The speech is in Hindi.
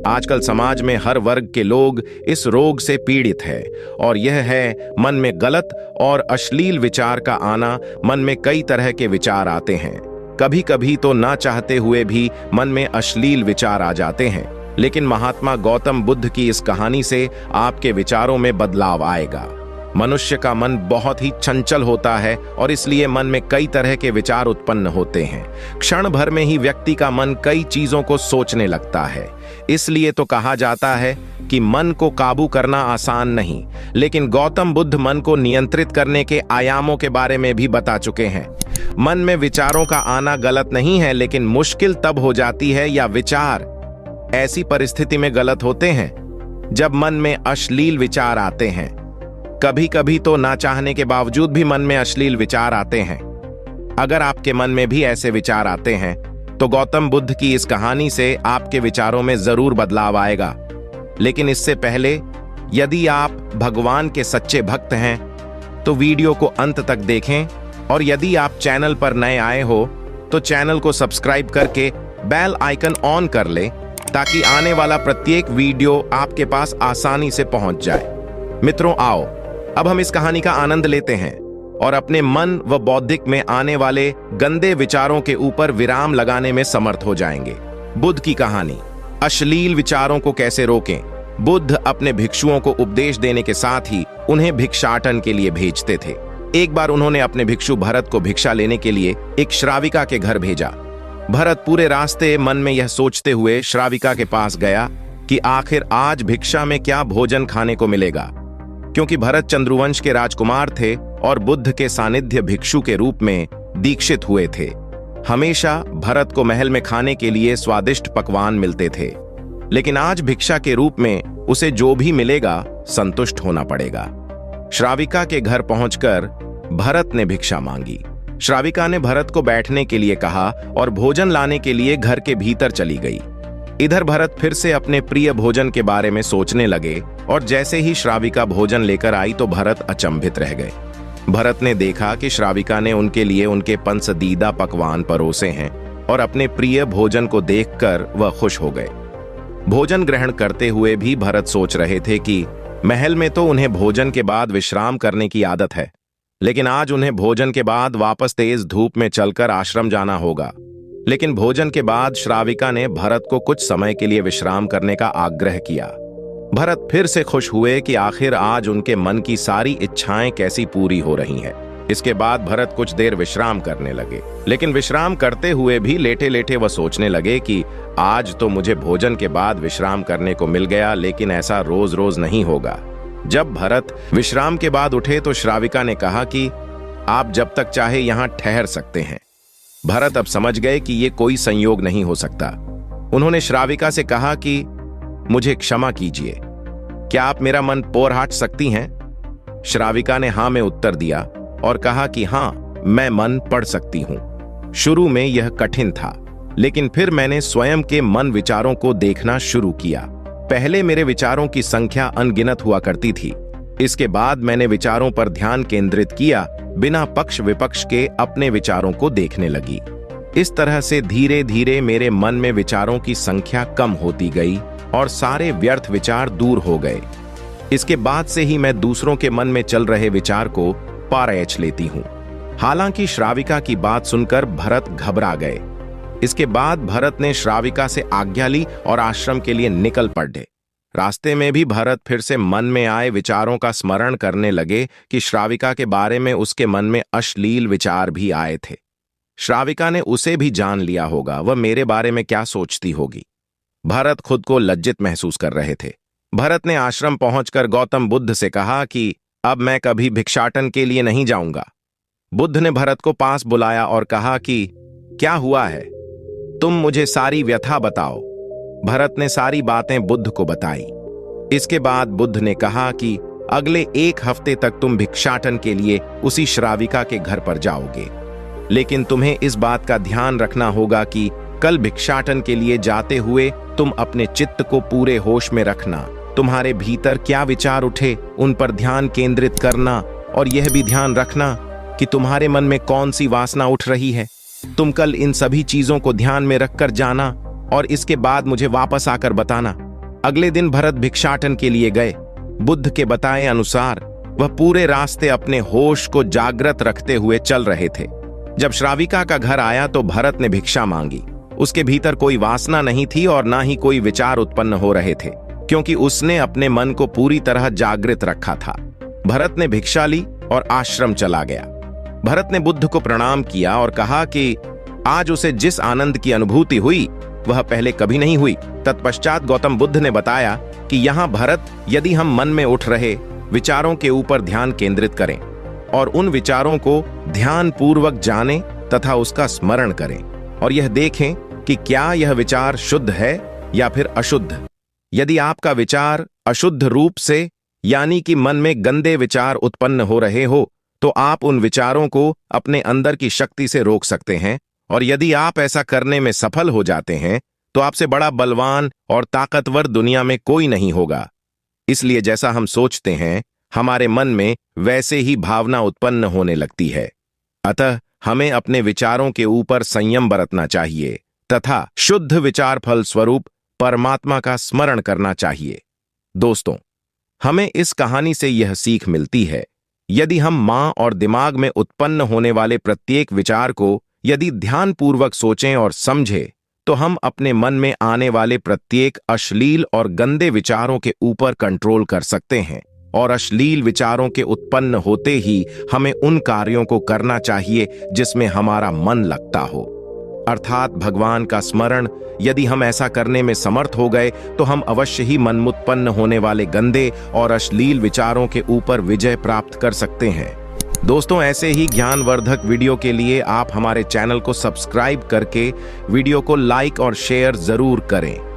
आजकल समाज में हर वर्ग के लोग इस रोग से पीड़ित है और यह है मन में गलत और अश्लील विचार का आना। मन में कई तरह के विचार आते हैं। कभी कभी तो ना चाहते हुए भी मन में अश्लील विचार आ जाते हैं। लेकिन महात्मा गौतम बुद्ध की इस कहानी से आपके विचारों में बदलाव आएगा। मनुष्य का मन बहुत ही चंचल होता है और इसलिए मन में कई तरह के विचार उत्पन्न होते हैं। क्षण भर में ही व्यक्ति का मन कई चीजों को सोचने लगता है। इसलिए तो कहा जाता है कि मन को काबू करना आसान नहीं, लेकिन गौतम बुद्ध मन को नियंत्रित करने के आयामों के बारे में भी बता चुके हैं। मन में विचारों का आना गलत नहीं है, लेकिन मुश्किल तब हो जाती है या विचार ऐसी परिस्थिति में गलत होते हैं जब मन में अश्लील विचार आते हैं। कभी कभी तो ना चाहने के बावजूद भी मन में अश्लील विचार आते हैं। अगर आपके मन में भी ऐसे विचार आते हैं तो गौतम बुद्ध की इस कहानी से आपके विचारों में जरूर बदलाव आएगा। लेकिन इससे पहले यदि आप भगवान के सच्चे भक्त हैं तो वीडियो को अंत तक देखें, और यदि आप चैनल पर नए आए हो तो चैनल को सब्सक्राइब करके बेल आइकन ऑन कर लें ताकि आने वाला प्रत्येक वीडियो आपके पास आसानी से पहुंच जाए। मित्रों, आओ अब हम इस कहानी का आनंद लेते हैं और अपने मन व बौद्धिक में आने वाले गंदे विचारों के ऊपर विराम लगाने में समर्थ हो जाएंगे। बुद्ध की कहानी, अश्लील विचारों को कैसे रोकें। बुद्ध अपने भिक्षुओं को उपदेश देने के साथ ही उन्हें भिक्षाटन के लिए भेजते थे। एक बार उन्होंने अपने भिक्षु भरत को भिक्षा लेने के लिए एक श्राविका के घर भेजा। भरत पूरे रास्ते मन में यह सोचते हुए श्राविका के पास गया कि आखिर आज भिक्षा में क्या भोजन खाने को मिलेगा, क्योंकि भरत चंद्रवंश के राजकुमार थे और बुद्ध के सानिध्य भिक्षु के रूप में दीक्षित हुए थे। हमेशा भरत को महल में खाने के लिए स्वादिष्ट पकवान मिलते थे, लेकिन आज भिक्षा के रूप में उसे जो भी मिलेगा संतुष्ट होना पड़ेगा। श्राविका के घर पहुंचकर भरत ने भिक्षा मांगी। श्राविका ने भरत को बैठने के लिए कहा और भोजन लाने के लिए घर के भीतर चली गई। इधर भरत फिर से अपने प्रिय भोजन के बारे में सोचने लगे और जैसे ही श्राविका भोजन लेकर आई तो भरत अचंभित रह गए। भरत ने देखा कि श्राविका ने उनके लिए उनके पसंदीदा पकवान परोसे हैं और अपने प्रिय भोजन को देखकर वह खुश हो गए। भोजन ग्रहण करते हुए भी भरत सोच रहे थे कि महल में तो उन्हें भोजन के बाद विश्राम करने की आदत है, लेकिन आज उन्हें भोजन के बाद वापस तेज धूप में चलकर आश्रम जाना होगा। लेकिन भोजन के बाद श्राविका ने भरत को कुछ समय के लिए विश्राम करने का आग्रह किया। भरत फिर से खुश हुए कि आखिर आज उनके मन की सारी इच्छाएं कैसी पूरी हो रही हैं। इसके बाद भरत कुछ देर विश्राम करने लगे, लेकिन विश्राम करते हुए भी लेटे लेटे वह सोचने लगे कि आज तो मुझे भोजन के बाद विश्राम करने को मिल गया, लेकिन ऐसा रोज रोज नहीं होगा। जब भरत विश्राम के बाद उठे तो श्राविका ने कहा कि आप जब तक चाहे यहां ठहर सकते हैं। भरत अब समझ गए कि ये कोई संयोग नहीं हो सकता। उन्होंने श्राविका से कहा कि मुझे क्षमा कीजिए, क्या आप मेरा मन पोरहाट सकती हैं? श्राविका ने हाँ में उत्तर दिया और कहा कि हाँ, मैं मन पढ़ सकती हूं। शुरू में यह कठिन था, लेकिन फिर मैंने स्वयं के मन विचारों को देखना शुरू किया। पहले मेरे विचारों की संख्या अनगिनत हुआ करती थी। इसके बाद मैंने विचारों पर ध्यान केंद्रित किया, बिना पक्ष विपक्ष के अपने विचारों को देखने लगी। इस तरह से धीरे धीरे मेरे मन में विचारों की संख्या कम होती गई और सारे व्यर्थ विचार दूर हो गए। इसके बाद से ही मैं दूसरों के मन में चल रहे विचार को पारैच लेती हूँ। हालांकि श्राविका की बात सुनकर भरत घबरा गए। इसके बाद भरत ने श्राविका से आज्ञा ली और आश्रम के लिए निकल पड़े। रास्ते में भी भरत फिर से मन में आए विचारों का स्मरण करने लगे कि श्राविका के बारे में उसके मन में अश्लील विचार भी आए थे। श्राविका ने उसे भी जान लिया होगा, वह मेरे बारे में क्या सोचती होगी। भरत खुद को लज्जित महसूस कर रहे थे। भरत ने आश्रम पहुंचकर गौतम बुद्ध से कहा कि अब मैं कभी भिक्षाटन के लिए नहीं जाऊंगा। बुद्ध ने भरत को पास बुलाया और कहा कि क्या हुआ है, तुम मुझे सारी व्यथा बताओ। भरत ने सारी बातें बुद्ध को बताई। इसके बाद बुद्ध ने कहा कि अगले 1 हफ्ते तक तुम भिक्षाटन के लिए उसी श्राविका के घर पर जाओगे, लेकिन तुम्हें इस बात का ध्यान रखना होगा कि कल भिक्षाटन के लिए जाते हुए तुम अपने चित्त को पूरे होश में रखना। तुम्हारे भीतर क्या विचार उठे उन पर ध्यान केंद्रित करना, और यह भी ध्यान रखना कि तुम्हारे मन में कौन सी वासना उठ रही है। तुम कल इन सभी चीजों को ध्यान में रखकर जाना और इसके बाद मुझे वापस आकर बताना। अगले दिन भरत भिक्षाटन के लिए गए। बुद्ध के बताए अनुसार वह पूरे रास्ते अपने होश को जागृत रखते हुए चल रहे थे। जब श्राविका का घर आया तो भरत ने भिक्षा मांगी। उसके भीतर कोई वासना नहीं थी और ना ही कोई विचार उत्पन्न हो रहे थे, क्योंकि उसने अपने मन को पूरी तरह जागृत रखा था। भरत ने भिक्षा ली और आश्रम चला गया। भरत ने बुद्ध को प्रणाम किया और कहा कि आज उसे जिस आनंद की अनुभूति हुई वह पहले कभी नहीं हुई। तत्पश्चात गौतम बुद्ध ने बताया कि यहाँ भरत, यदि हम मन में उठ रहे विचारों के ऊपर ध्यान केंद्रित करें और उन विचारों को ध्यान पूर्वक जानें तथा उसका स्मरण करें और यह देखें कि क्या यह विचार शुद्ध है या फिर अशुद्ध। यदि आपका विचार अशुद्ध रूप से यानी कि मन में गंदे विचार उत्पन्न हो रहे हो तो आप उन विचारों को अपने अंदर की शक्ति से रोक सकते हैं, और यदि आप ऐसा करने में सफल हो जाते हैं तो आपसे बड़ा बलवान और ताकतवर दुनिया में कोई नहीं होगा। इसलिए जैसा हम सोचते हैं हमारे मन में वैसे ही भावना उत्पन्न होने लगती है। अतः हमें अपने विचारों के ऊपर संयम बरतना चाहिए तथा शुद्ध विचार फल स्वरूप परमात्मा का स्मरण करना चाहिए। दोस्तों, हमें इस कहानी से यह सीख मिलती है, यदि हम मां और दिमाग में उत्पन्न होने वाले प्रत्येक विचार को यदि ध्यानपूर्वक सोचें और समझें तो हम अपने मन में आने वाले प्रत्येक अश्लील और गंदे विचारों के ऊपर कंट्रोल कर सकते हैं, और अश्लील विचारों के उत्पन्न होते ही हमें उन कार्यों को करना चाहिए जिसमें हमारा मन लगता हो, अर्थात भगवान का स्मरण। यदि हम ऐसा करने में समर्थ हो गए तो हम अवश्य ही मन उत्पन्न होने वाले गंदे और अश्लील विचारों के ऊपर विजय प्राप्त कर सकते हैं। दोस्तों, ऐसे ही ज्ञानवर्धक वीडियो के लिए आप हमारे चैनल को सब्सक्राइब करके वीडियो को लाइक और शेयर जरूर करें।